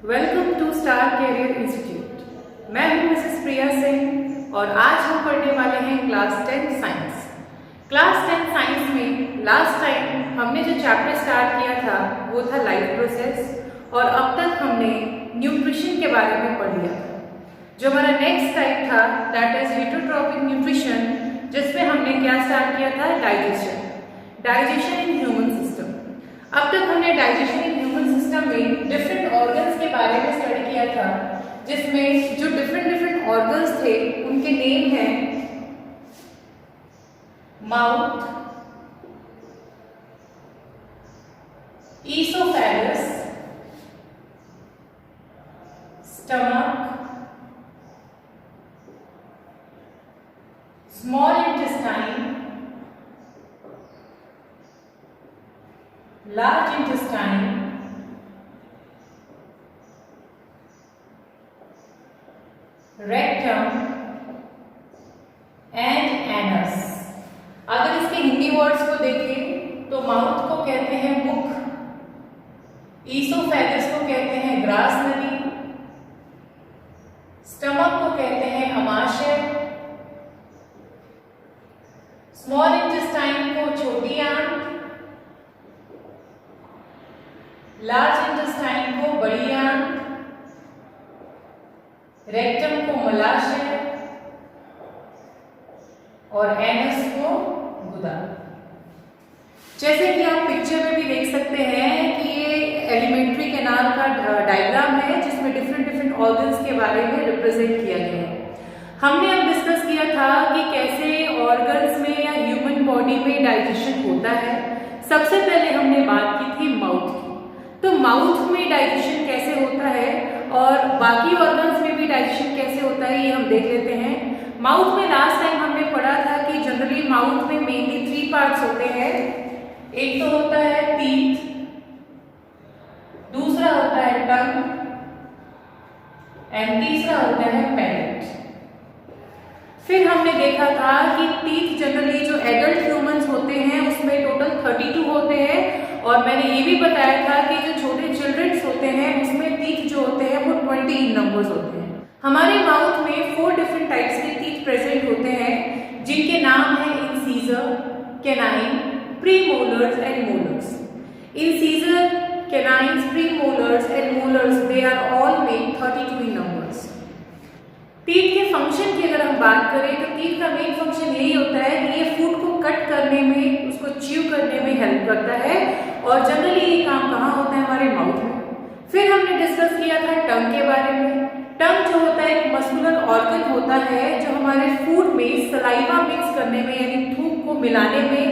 Welcome to Star Career Institute. मैं हूं Mrs प्रिया सिंह और आज हम पढ़ने वाले हैं क्लास 10 साइंस। क्लास 10 साइंस में लास्ट टाइम हमने जो चैप्टर स्टार्ट किया था वो था लाइफ प्रोसेस और अब तक हमने न्यूट्रिशन के बारे में पढ़ लिया था। जो हमारा नेक्स्ट टाइप था दैट इज हेटरोट्रॉपिक न्यूट्रिशन, जिसमें हमने क्या स्टार्ट किया था, डाइजेशन इन ह्यूमन सिस्टम। अब तक हमने डाइजेशन इन ह्यूमन सिस्टम में डिफरेंट ऑर्गन्स के बारे में स्टडी किया था, जिसमें जो डिफरेंट ऑर्गन्स थे उनके नेम हैं mouth, oesophagus, stomach, small intestine, large intestine, rectum and anus। अगर इसके हिंदी वर्ड्स को देखें तो माउथ को कहते हैं मुख, ईसोफेगस को कहते हैं ग्रास नली, स्टमक को कहते हैं अमाशय, स्मॉल इंटेस्टाइन को छोटी आंत, लार्ज इंटेस्टाइन को बड़ी आंत, रेक्टम को मलाशय और एनस को गुदा। जैसे कि आप पिक्चर में भी देख सकते हैं कि ये एलिमेंट्री कैनाल का डायग्राम है, जिसमें डिफरेंट ऑर्गन्स के बारे में रिप्रेजेंट किया गया है। हमने अब डिस्कस किया था कि कैसे ऑर्गन्स में या ह्यूमन बॉडी में डाइजेशन होता है। सबसे पहले हमने बात की थी माउथ की। तो माउथ में डाइजेशन कैसे होता है और बाकी ऑर्गन्स में भी डाइजेशन कैसे होता है ये हम देख लेते हैं। माउथ में लास्ट टाइम हमने पढ़ा था कि जनरली माउथ में मेनली 3 पार्ट्स होते हैं। एक तो होता है टीथ, दूसरा होता है टंग एंड तीसरा होता है पैलेट। फिर हमने देखा था कि टीथ जनरली जो एडल्ट ह्यूमंस होते हैं उसमें टोटल 32 होते हैं और मैंने ये भी बताया था कि जो छोटे चिल्ड्रंस होते हैं उसमें टीथ जो होते हैं वो 20 नंबर्स होते हैं। हमारे माउथ में 4 डिफरेंट टाइप्स के टीथ प्रेजेंट होते हैं, जिनके नाम है incisor, canine, premolars and molars. Incisor, canines, premolars and molars they are all made 32 in numbers. Teeth के फंक्शन की अगर हम बात करें तो टीथ का मेन फंक्शन यही होता है कि ये फूड को कट करने में, उसको च्यू करने में हेल्प करता है और जनरली ये काम कहाँ होता है, हमारे माउथ में। फिर हमने डिस्कस किया था टंग के बारे में। टंग जो होता है एक मस्कुलर ऑर्गन होता है जो हमारे फूड में सलाइवा मिक्स करने में यानी थूक को मिलाने में,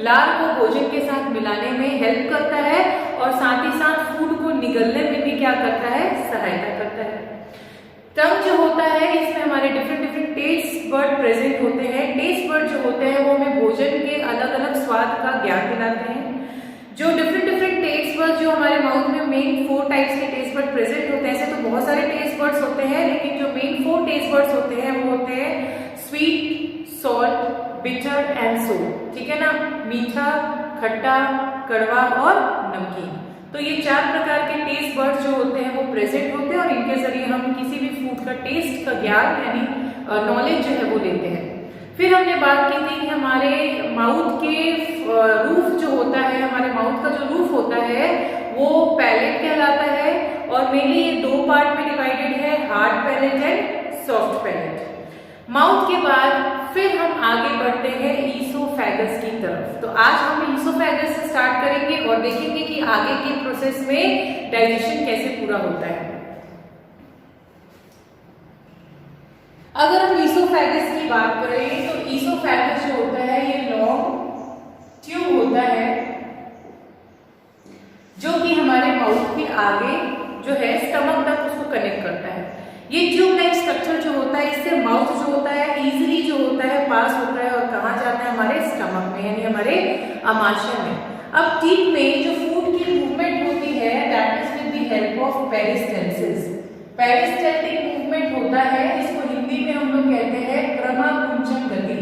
लार को भोजन के साथ मिलाने में हेल्प करता है और साथ ही साथ फूड को निगलने में भी क्या करता है, सहायता करता है। टंग जो होता है इसमें हमारे डिफरेंट टेस्ट बर्ड प्रेजेंट होते हैं। टेस्ट बर्ड जो होते हैं वो हमें भोजन के अलग अलग स्वाद का ज्ञान दिलाते हैं। जो डिफरेंट टेस्ट बर्ड जो हमारे माउथ में मेन 4 टाइप्स के टेस्ट बर्ड प्रेजेंट होते हैं। ऐसे तो बहुत सारे टेस्ट बर्ड्स होते हैं, लेकिन जो मेन 4 टेस्ट बर्ड्स होते हैं वो होते हैं स्वीट, सॉल्ट, बिटर एंड सोर। ठीक है ना, मीठा, खट्टा, कड़वा और नमकीन। तो ये 4 प्रकार के टेस्ट बर्ड्स जो होते हैं वो प्रेजेंट होते हैं और इनके जरिए हम किसी भी फूड का टेस्ट का ज्ञान यानी नॉलेज जो है वो लेते हैं। फिर हमने बात की थी कि हमारे माउथ के रूफ जो होता है, हमारे माउथ का जो रूफ होता है वो पैलेट कहलाता है और मेनली ये 2 पार्ट में डिवाइडेड है, hard palate and soft palate. Mouth के बाद फिर हम आगे बढ़ते हैं ईसोफेगस की तरफ। तो आज हम ईसोफेगस से स्टार्ट करेंगे और देखेंगे कि आगे के प्रोसेस में डाइजेशन कैसे पूरा होता है। अगर हम ईसोफेगस की बात करें तो ईसोफेगस जो होता है ये लॉन्ग ट्यूब होता है जो कि हमारे माउथ के आगे जो है स्टमक तक उसको कनेक्ट करता है। ये ट्यूब लाइक स्ट्रक्चर जो होता है इससे माउथ जो होता है इजीली जो होता है पास होता है और कहाँ जाता है, हमारे स्टमक में यानी हमारे अमाशय में। अब टीथ में जो फूड की मूवमेंट होती है that is with the help of peristalsis. Peristaltic movement होता है, इसको हिंदी में हम लोग कहते हैं क्रमाकुंचन गति।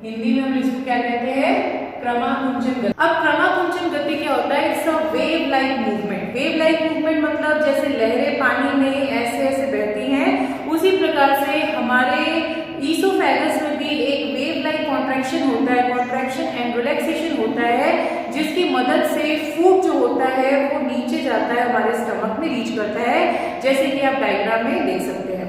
हिंदी में हम इसको क्या कहते हैं, क्रमाकुंचन गति। अब क्रमाकुंचन गति क्या होता है, it's a wave like movement. Wave like movement मतलब जैसे लहरें पानी में ऐसे ऐसे बहती हैं, उसी प्रकार से हमारे ईसोफेगस में भी एक वेव लाइक कॉन्ट्रैक्शन होता है, कॉन्ट्रैक्शन एंड रिलैक्सेशन होता है, जिसकी मदद से फूड जो होता है वो नीचे जाता है, हमारे स्टमक में रीच करता है, जैसे कि आप डायग्राम में देख सकते हैं।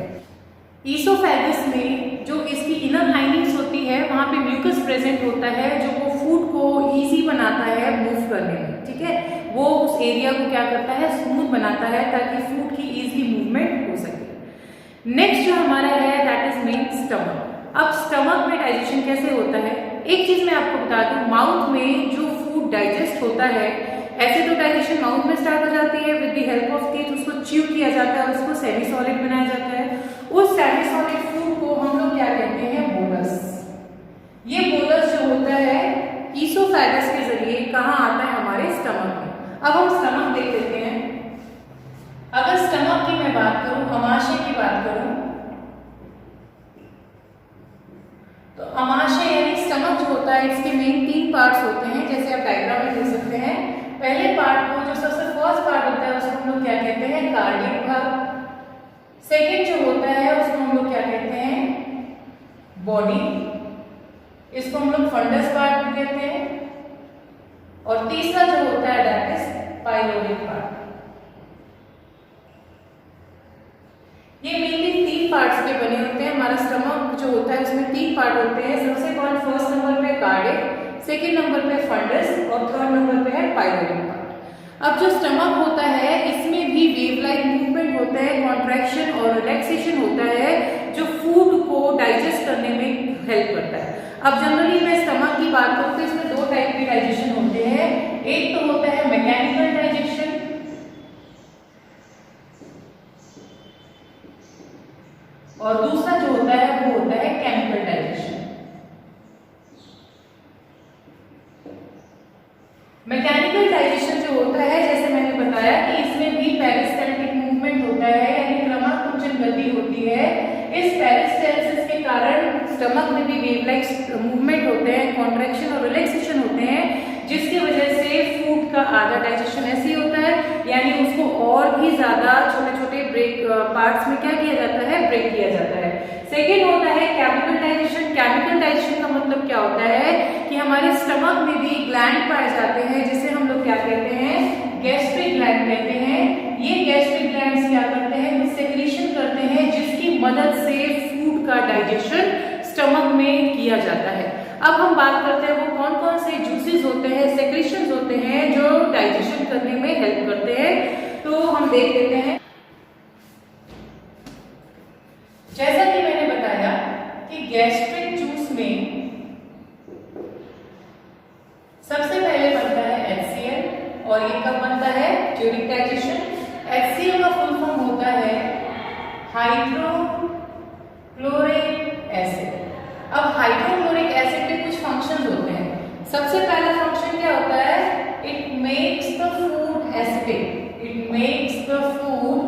ईसोफेगस में जो इसकी इनर लाइनिंग्स होती है वहाँ पे म्यूकस प्रेजेंट होता है, जो वो फूड को इजी बनाता है मूव करने में, ठीक है। वो उस एरिया को क्या करता है, स्मूथ बनाता है, ताकि फूड की इजी मूवमेंट हो सके। नेक्स्ट जो हमारा है दैट इज मेन स्टमक। अब स्टमक में डाइजेशन कैसे होता है, एक चीज मैं आपको बता दूं, माउथ में जो फूड डाइजेस्ट होता है, ऐसे तो डाइजेशन माउथ में स्टार्ट हो जाती है, with the help of teeth उसको च्यू किया जाता है और उसको सेमी सॉलिड बनाया जाता है। उस सेमी सॉलिड फूड को हम लोग क्या कहते हैं, बोलस। ये बोलस जो होता है ईसोफेगस के जरिए कहाँ आता है, हमारे स्टमक में। अब हम स्टमक देख लेते हैं। अगर स्टमक की मैं बात करूं, अमाशय की बात करूं, तो अमाशय यानी स्टमक जो होता है इसके मेन 3 पार्ट्स होते हैं, जैसे आप डायग्राम में देख सकते हैं। पहले पार्ट को, जो सबसे फर्स्ट पार्ट होता है, उसको हम लोग क्या कहते हैं, कार्डियक भाग। सेकेंड जो होता है उसको हम लोग क्या कहते हैं, बॉडी, इसको हम लोग फंडस पार्ट भी कहते हैं। और तीसरा जो होता है दैट इज पाइलोरिक पार्ट। ये मेनली 3 पार्ट्स के बने होते हैं। हमारा स्टमक जो होता है उसमें 3 पार्ट होते हैं। सबसे कौन, फर्स्ट नंबर पे कार्डियक, सेकेंड नंबर पे फंडस और थर्ड नंबर पे है पाइलोरिक पार्ट। अब जो स्टमक होता है इसमें भी वेव लाइक मूवमेंट होता है, कॉन्ट्रैक्शन और रिलैक्सेशन होता है, जो फूड को डाइजेस्ट करने में हेल्प करता है। अब जनरली मैं स्टमक की बात करूं तो इसमें 2 टाइप के डाइजेशन होते हैं। एक तो होता है मैकेनिकल डाइजेशन और दूसरा जो होता है वो होता है केमिकल डाइजेशन। मैकेनिकल डाइजेशन जो होता है, जैसे मैंने बताया कि इसमें भी पेरिस्टैल्टिक मूवमेंट होता है, यानी क्रमानुकुंचन गति होती है। इस पेरिस्टैल्सिस के कारण स्टमक में भी वेव लाइक मूवमेंट होते हैं, कॉन्ट्रैक्शन और रिलैक्सेशन होते हैं, जिसकी वजह से फूड का आधा डाइजेशन ऐसे ही होता है, यानी उसको और भी ज्यादा छोटे छोटे ब्रेक पार्ट्स में क्या किया जाता है, ब्रेक किया जाता है। सेकेंड होता है केमिकल डाइजेशन। केमिकल डाइजेशन का मतलब क्या होता है कि हमारे स्टमक में भी ग्लैंड पाए जाते हैं, जिसे हम लोग क्या कहते हैं, गैस्ट्रिक ग्लैंड कहते हैं। ये गैस्ट्रिक ग्लैंड्स क्या करते हैं, सेक्रीशन करते हैं, जिसकी मदद से फूड का डाइजेशन स्टमक में किया जाता है। अब हम बात करते हैं वो कौन कौन से जूसेस होते हैं, सेक्रीशंस होते हैं, जो डाइजेशन करने में हेल्प करते हैं। तो हम देख लेते हैं। जैसा कि मैंने बताया कि गैस्ट्रिक जूस में सबसे पहले बनता है HCl, और ये कब बनता है, ड्यूरिंग डाइजेशन। HCl का फुल फॉर्म होता है हाइड्रोक्लोरिक एसिड। अब हाइड्रोक्लोरिक एसिड के कुछ फंक्शंस होते हैं। सबसे पहला फंक्शन क्या होता है, it makes the food acidic. It makes the food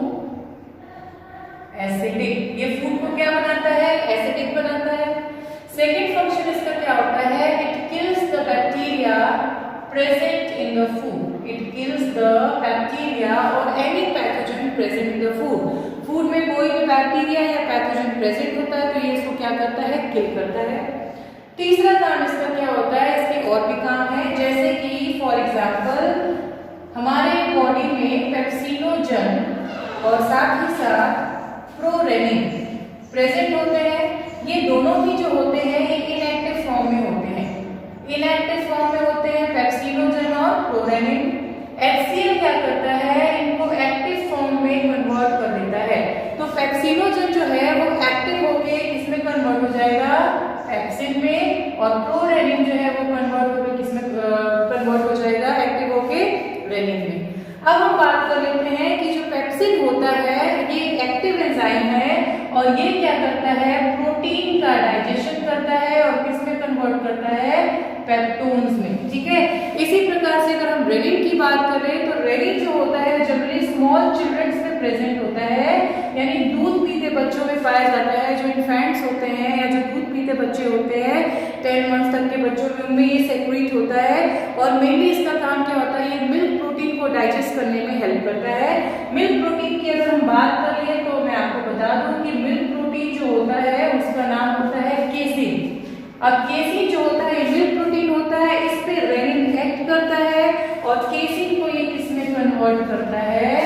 acidic. ये फूड को क्या बनाता है, एसिडिक बनाता है। सेकेंड फंक्शन इसका क्या होता है, it kills the bacteria present in the food. It kills the bacteria और any pathogen present in the food. Food में कोई भी बैक्टीरिया या पैथोजन प्रेजेंट होता है तो ये इसको क्या करता है, किल करता है। तीसरा काम इसका क्या होता है, इसके और भी काम है, जैसे कि फॉर एग्जांपल हमारे बॉडी में पेप्सिनोजन और साथ ही साथ प्रोरेनिन प्रेजेंट होते हैं। ये दोनों ही जो होते हैं ये इनएक्टिव फॉर्म में होते हैं। इनएक्टिव फॉर्म में होते हैं पेप्सिनोजन और प्रोरेनिन। HCl क्या करता है, इनको एक्टिव फॉर्म में कन्वर्ट कर देता है। तो पेप्सिनोजन जो है वो एक्टिव होके किसमें कन्वर्ट हो जाएगा, पेप्सिन में, और प्रोरेनिन जो है वो कन्वर्ट होकर किसमें कन्वर्ट हो जाएगा, एक्टिव होके रेनिन में। अब हम बात कर लेते हैं कि जो पेप्सिन होता है ये एक्टिव एंजाइम है, और ये क्या करता है, प्रोटीन का डाइजेशन करता है और किसमें कन्वर्ट करता है, पेप्टोन्स में। ठीक है, इसी प्रकार से अगर हम रेनिन की बात करें तो रेनिन जो होता है जनरली स्मॉल चिल्ड्रंस में प्रेजेंट होता है, यानी दूध पीते बच्चों में पाया जाता है। जो इन्फेंट्स होते हैं या जो दूध पीते बच्चे होते हैं 10 मंथ्स तक के बच्चों में, उनमें ये सेक्रीट होता है। और मेनली इसका काम क्या होता है, ये मिल्क प्रोटीन को डाइजेस्ट करने में हेल्प करता है। मिल्क प्रोटीन की अगर हम बात अब केसिन जो होता है मिल्क प्रोटीन होता है, इस पे रेनिन एक्ट करता है और केसिन को ये किसमें कन्वर्ट करता है,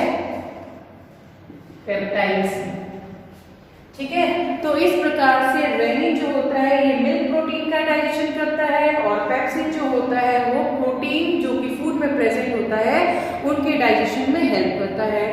पेप्टाइड्स में। ठीक है, तो इस प्रकार से रेनिन जो होता है ये मिल्क प्रोटीन का डाइजेशन करता है और पेप्सिन जो होता है वो प्रोटीन जो कि फूड में प्रेजेंट होता है उनके डाइजेशन में हेल्प करता है।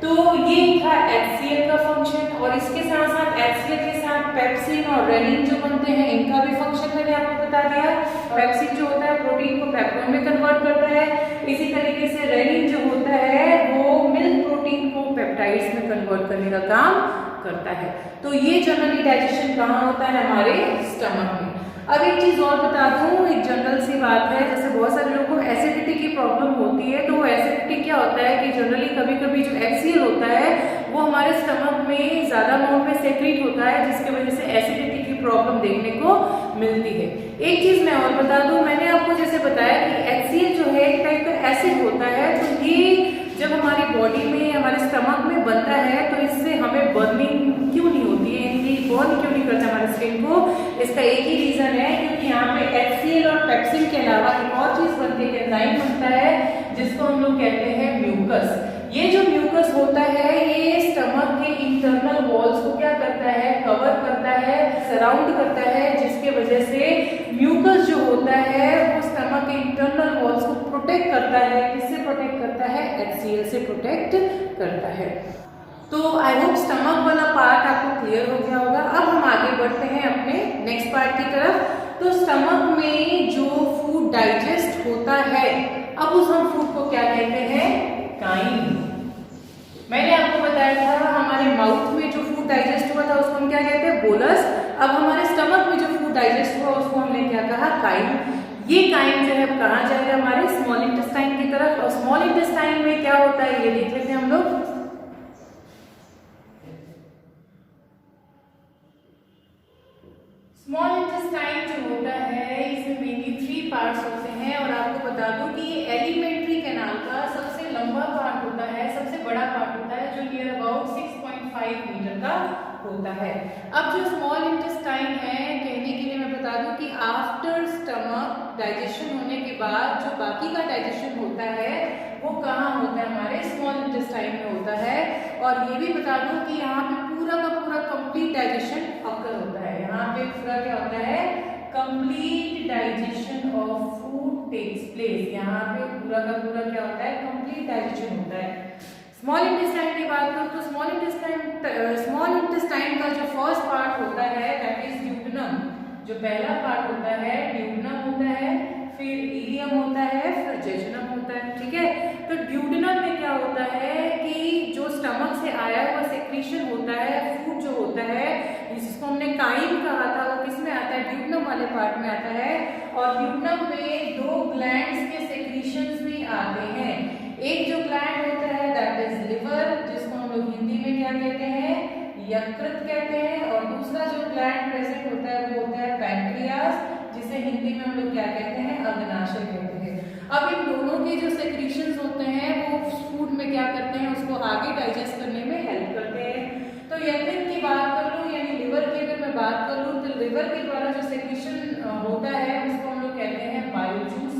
तो ये था HCl का फंक्शन, और इसके साथ साथ HCl के साथ पेप्सिन और रेनिन जो बनते हैं इनका भी फंक्शन मैंने आपको बता दिया। पेप्सिन जो होता है प्रोटीन को पेप्टोन में कन्वर्ट करता है, इसी तरीके से रेनिन जो होता है वो मिल्क प्रोटीन को पेप्टाइड्स में कन्वर्ट करने का काम करता है। तो ये जनरली डाइजेशन कहाँ होता है, हमारे स्टमक में। अब एक चीज और बता दूं, एक जनरल सी बात है, जैसे बहुत सारे लोगों को एसिडिटी की प्रॉब्लम होती है, तो वो एसिडिटी क्या होता है कि जनरली कभी कभी जो HCl होता है वो हमारे स्टमक में ज्यादा अमाउंट में सेक्रेट होता है, जिसकी वजह से एसिडिटी की प्रॉब्लम देखने को मिलती है। एक चीज मैं और बता दूं, मैंने आपको जैसे बताया कि HCl जो है एक टाइप का एसिड होता है, तो ये जब हमारी बॉडी में हमारे स्टमक में बनता है तो इससे हमें बर्निंग क्यों नहीं होती है, यानी बर्न क्यों नहीं करता हमारे स्किन को, इसका एक ही रीजन है क्योंकि यहाँ पे HCl और पेप्सिन के अलावा एक और चीज बनती है, एंजाइम बनता है जिसको हम लोग कहते हैं म्यूकस। ये जो म्यूकस होता है ये स्टमक के इंटरनल वॉल्स को क्या करता है, कवर करता है, सराउंड करता है, जिसके वजह से म्यूकस जो होता है वो स्टमक के इंटरनल वॉल्स को प्रोटेक्ट करता है। किससे प्रोटेक्ट करता है, HCl से प्रोटेक्ट करता है। तो आई होप स्टमक वाला पार्ट आपको क्लियर हो गया होगा। अब हम आगे बढ़ते हैं अपने नेक्स्ट पार्ट की तरफ। तो स्टमक में जो फूड डाइजेस्ट होता है, अब उस हम फूड को क्या कहते हैं, काइम। मैंने आपको बताया था हमारे माउथ में जो फूड डाइजेस्ट हुआ था उसको हम क्या कहते हैं, बोलस। अब हमारे स्टमक में जो फूड डाइजेस्ट हुआ उसको हमने क्या कहा, काइम। ये काइम जो है कहाँ जाएगा, हमारे स्मॉल इंटेस्टाइन की तरफ। और स्मॉल इंटेस्टाइन में क्या होता है ये देख लेते हैं हम लोग। स्मॉल इंटेस्टाइन जो होता है इसमें मेनली 3 पार्ट्स होते हैं, और आपको बता दूं कि ये एलिमेंट्री कैनाल का सबसे लंबा पार्ट होता है, सबसे बड़ा पार्ट होता है, जो नियर अबाउट 6.5 मीटर का होता है। अब जो स्मॉल इंटेस्टाइन है, कहने के लिए मैं बता दूं कि आफ्टर स्टमक डाइजेशन होने के बाद जो बाकी का डाइजेशन होता है वो कहाँ होता है, हमारे स्मॉल इंटेस्टाइन में होता है। और ये भी बता दूं कि यहाँ पे पूरा का पूरा कंप्लीट डाइजेशन अकर होता है। यहाँ पे पूरा क्या होता है, complete digestion of food takes place. यहाँ पे पूरा का पूरा क्या होता है, कंप्लीट डाइजेशन होता है। स्मॉल इंटेस्टाइन की बात करूं तो स्मॉल इंटेस्टाइन का जो फर्स्ट पार्ट होता है दैट इज ड्यूडेनम। जो पहला पार्ट होता है ड्यूडेनम होता है, फिर इलियम होता है, फिर जेजुनम होता है। ठीक है, तो ड्यूडेनम में क्या होता है कि जो स्टमक से आया हुआ सेक्रीशन होता है, फूड जो होता है जिसको हमने काइम कहा था, वो किस में आता है, ड्यूडेनम वाले पार्ट में आता है। और ड्यूडेनम में 2 ग्लैंड्स के सेक्रीशंस भी आते हैं। एक जो ग्लैंड होता है दैट इज लिवर, जिसको हम लोग हिंदी में क्या कहते हैं, यकृत कहते हैं। और दूसरा जो ग्लैंड प्रेजेंट होता है वो होता है पैंक्रियास, जिसे हिंदी में हम लोग क्या कहते हैं, अग्नाशय कहते हैं। अब इन दोनों के जो सेक्रीशंस होते हैं वो फूड में क्या करते हैं, उसको आगे डाइजेस्ट करने में हेल्प करते हैं। तो यकृत की बात कर लूं यानी लिवर की अगर मैं बात कर लूं तो लिवर के द्वारा जो सेक्रीशन होता है उसको हम लोग कहते हैं बाइल जूस।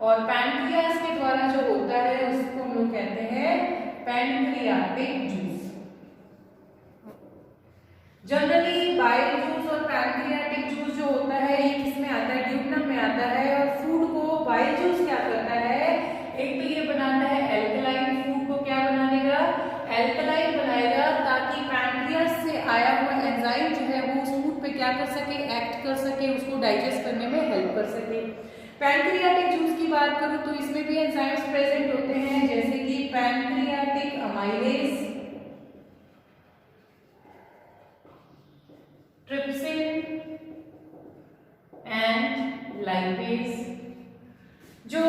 और पैंक्रियास के द्वारा जो होता है उसको हम लोग कहते हैं pancreatic juice. Generally bile juice और पैंक्रियाटिक जूस जो होता है ये किसमें आता है, ड्यूडेनम में आता है। और फूड को बाइल जूस क्या करता है, एक तो ये बनाता है एल्कलाइन, फूड को क्या बना देगा, एल्कलाइन बनाएगा, ताकि पैंक्रियास से आया हुआ एंजाइम जो है वो उस फूड पे क्या कर सके, एक्ट कर सके, उसको डाइजेस्ट करने में हेल्प कर सके। पैंक्रियाटिक जूस की बात करूं तो इसमें भी एंजाइम्स प्रेजेंट होते हैं, जैसे कि pancreatic amylase, trypsin and lipase. जो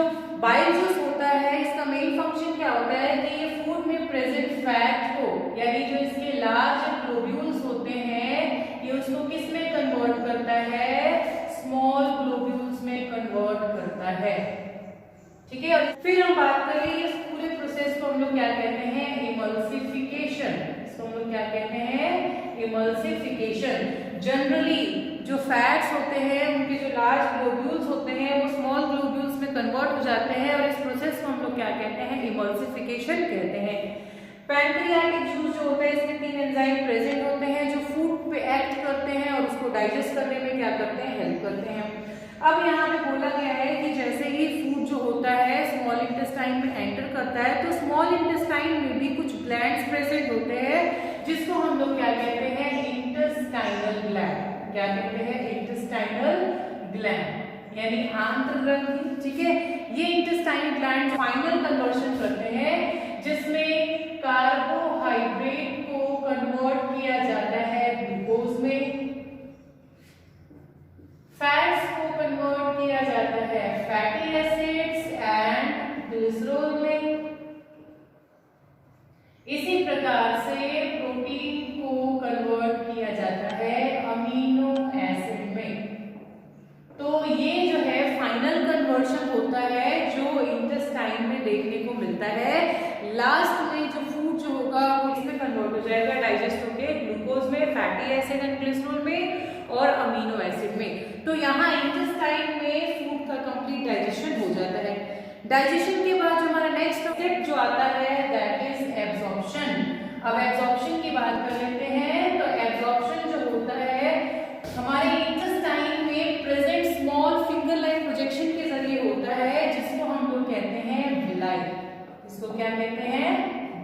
बाइल जूस होता है इसका मेन फंक्शन क्या होता है कि ये फूड में प्रेजेंट फैट को, यानी जो इसके लार्ज ग्लोब्यूल्स होते हैं, ये उसको किस में कन्वर्ट करता है, स्मॉल ग्लोब्यूल्स में कन्वर्ट करता है। ठीक है, और फिर हम बात करें इस पूरे प्रोसेस को हम लोग क्या कहते हैं, इमल्सिफिकेशन। इसको हम लोग क्या कहते हैं, इमल्सिफिकेशन। जनरली जो फैट्स होते हैं उनके जो लार्ज ग्लोब्यूल्स होते हैं वो स्मॉल ग्लोब्यूल्स में कन्वर्ट हो जाते हैं और इस प्रोसेस को हम लोग क्या कहते हैं, इमल्सिफिकेशन कहते हैं। पैंक्रियाटिक जूस जो होता है इसमें 3 एंजाइम प्रेजेंट होते हैं जो फूड पे एक्ट करते हैं और उसको डाइजेस्ट करने में क्या करते हैं, हेल्प करते हैं। अब यहाँ पे बोला गया है कि जैसे ही फूड जो होता है स्मॉल इंटेस्टाइन में एंटर करता है तो स्मॉल इंटेस्टाइन में भी कुछ ग्लैंड्स प्रेजेंट होते हैं जिसको हम लोग क्या कहते हैं, इंटेस्टाइनल ग्लैंड। क्या कहते हैं, इंटेस्टाइनल ग्लैंड यानी आंत्रग्रंथि। ठीक है, ये इंटेस्टाइनल ग्लैंड फाइनल कन्वर्शन करते हैं जिसमें कार्बोहाइड्रेट को कन्वर्ट किया जाता है ग्लूकोज में, फैट्स को कन्वर्ट किया जाता है फैटी एसिड्स एंड ग्लिसरॉल में। इसी प्रकार से प्रोटीन को कन्वर्ट किया जाता है अमीनो एसिड में। तो ये जो है फाइनल कन्वर्शन होता है जो इंटेस्टाइन में देखने को मिलता है। लास्ट में जो फूड जो होगा वो इसमें कन्वर्ट हो जाएगा, डाइजेस्ट होके ग्लूकोज में, फैटी एसिड एंड ग्लिसरॉल में और अमीनो एसिड में। तो यहाँ इंटेस्टाइन में फूड का कंप्लीट डाइजेशन हो जाता है। डाइजेशन के बाद जो हमारा नेक्स्ट स्टेप जो आता है दैट इज एब्जॉर्प्शन। अब एब्जॉर्प्शन की बात कर लेते हैं। तो एब्जॉर्प्शन जो होता है हमारे इंटेस्टाइन में present small finger like projection के जरिए होता है जिसको हम लोग कहते हैं विलाई। इसको क्या कहते हैं,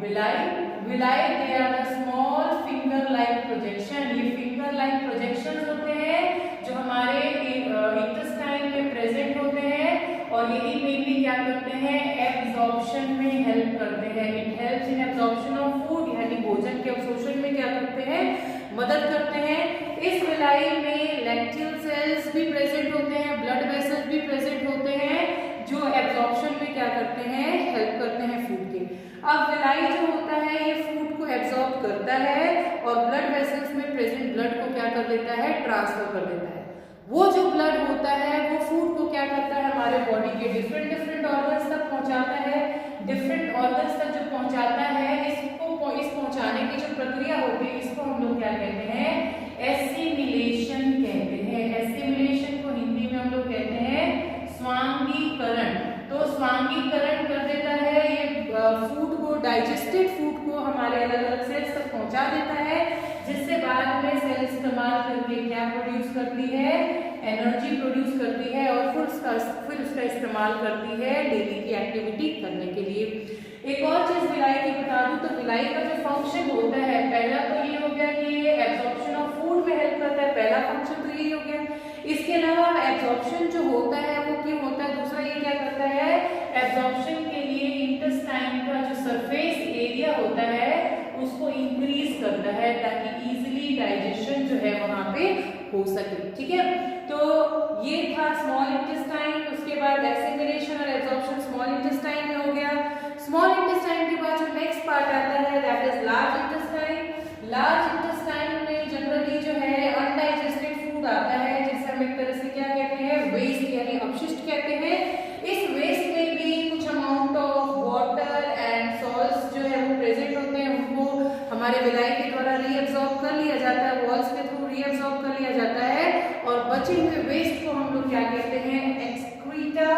villi. Villi they are the small finger like projection. ये फिंगर लाइक प्रोजेक्शन होते हैं जो हमारे इंटेस्टाइन में प्रेजेंट होते हैं और यही मेनली क्या करते हैं, एब्जॉर्प्शन में हेल्प करते हैं। It helps in absorption of food यानी भोजन के अवशोषण में क्या करते हैं, मदद करते हैं। इस विलाई में लैक्टियल सेल्स भी प्रेजेंट होते हैं, ब्लड वेसल्स भी प्रेजेंट होते हैं जो एब्जॉर्प्शन में क्या करते हैं, हेल्प करते हैं फूड के। अब विलाई जो होता है ये फूड को एब्जॉर्ब करता है और ब्लड वेसल्स में प्रेजेंट ब्लड को क्या कर देता है, ट्रांसफर कर देता है। वो जो ब्लड होता है वो फूड को क्या करता है, हमारे बॉडी के डिफरेंट ऑर्गन्स तक पहुंचाता है। डिफरेंट ऑर्गन्स तक जो पहुंचाता है इस पहुंचाने की जो प्रक्रिया होती है इसको हम लोग क्या कहते हैं, एसिमिलेशन कहते हैं। एसिमिलेशन को हिंदी में हम लोग कहते हैं स्वांगीकरण। तो स्वांगीकरण कर देता है ये फूड को, डाइजेस्टेड फूड को हमारे अलग अलग सेल्स तक पहुंचा देता है जिससे बाद में सेल इस्तेमाल करके क्या प्रोड्यूस करती है, एनर्जी प्रोड्यूस करती है और फिर उसका इस्तेमाल करती है डेली की एक्टिविटी करने के लिए। एक और चीज विलाई की बता दूं तो विलाई का जो फंक्शन होता है, पहला तो ये हो गया कि ये एब्जॉर्प्शन ऑफ फूड में हेल्प करता है, पहला फंक्शन तो यही हो गया। इसके अलावा एब्जॉर्प्शन जो होता है वो क्यों होता है, दूसरा ये क्या करता है, एब्जॉर्प्शन के लिए इंटेस्टाइन का जो सरफेस एरिया होता है उसको इंक्रीज करता है ताकि इजीली डाइजेशन जो है वहां पे हो सके। ठीक है, तो ये था स्मॉल इंटेस्टाइन। उसके बाद एसिमिलेशन और एब्जॉर्प्शन स्मॉल इंटेस्टाइन में हो गया। स्मॉल इंटेस्टाइन के बाद जो नेक्स्ट पार्ट आता है that is large intestine. Large intestine में जनरली जो है अनडाइजेस्टेड फूड आता है जिसे हम एक तरह से क्या कहते हैं, वेस्ट यानी अपशिष्ट कहते हैं। इस वेस्ट में भी कुछ amount of water and salts जो है वो प्रेजेंट होते हैं, उनको हमारे विलाई के द्वारा रीअब्सॉर्ब कर लिया जाता है, वॉल्स के थ्रू रीअब्सॉर्ब कर लिया जाता है और बचे हुए वेस्ट को हम लोग क्या कहते हैं, एक्सक्रीटा।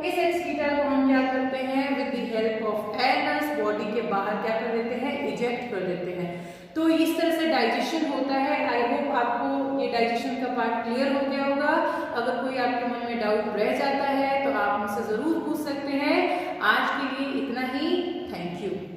इस एक्सक्रीटा को हम क्या करते हैं, with the help of anus body के बाहर क्या कर देते हैं, इजेक्ट कर देते हैं। तो इस तरह से डाइजेशन होता है। आई होप आपको ये डाइजेशन का पार्ट क्लियर हो गया होगा। अगर कोई आपके मन में डाउट रह जाता है तो आप मुझसे जरूर पूछ सकते हैं। आज के लिए इतना ही। Thank you.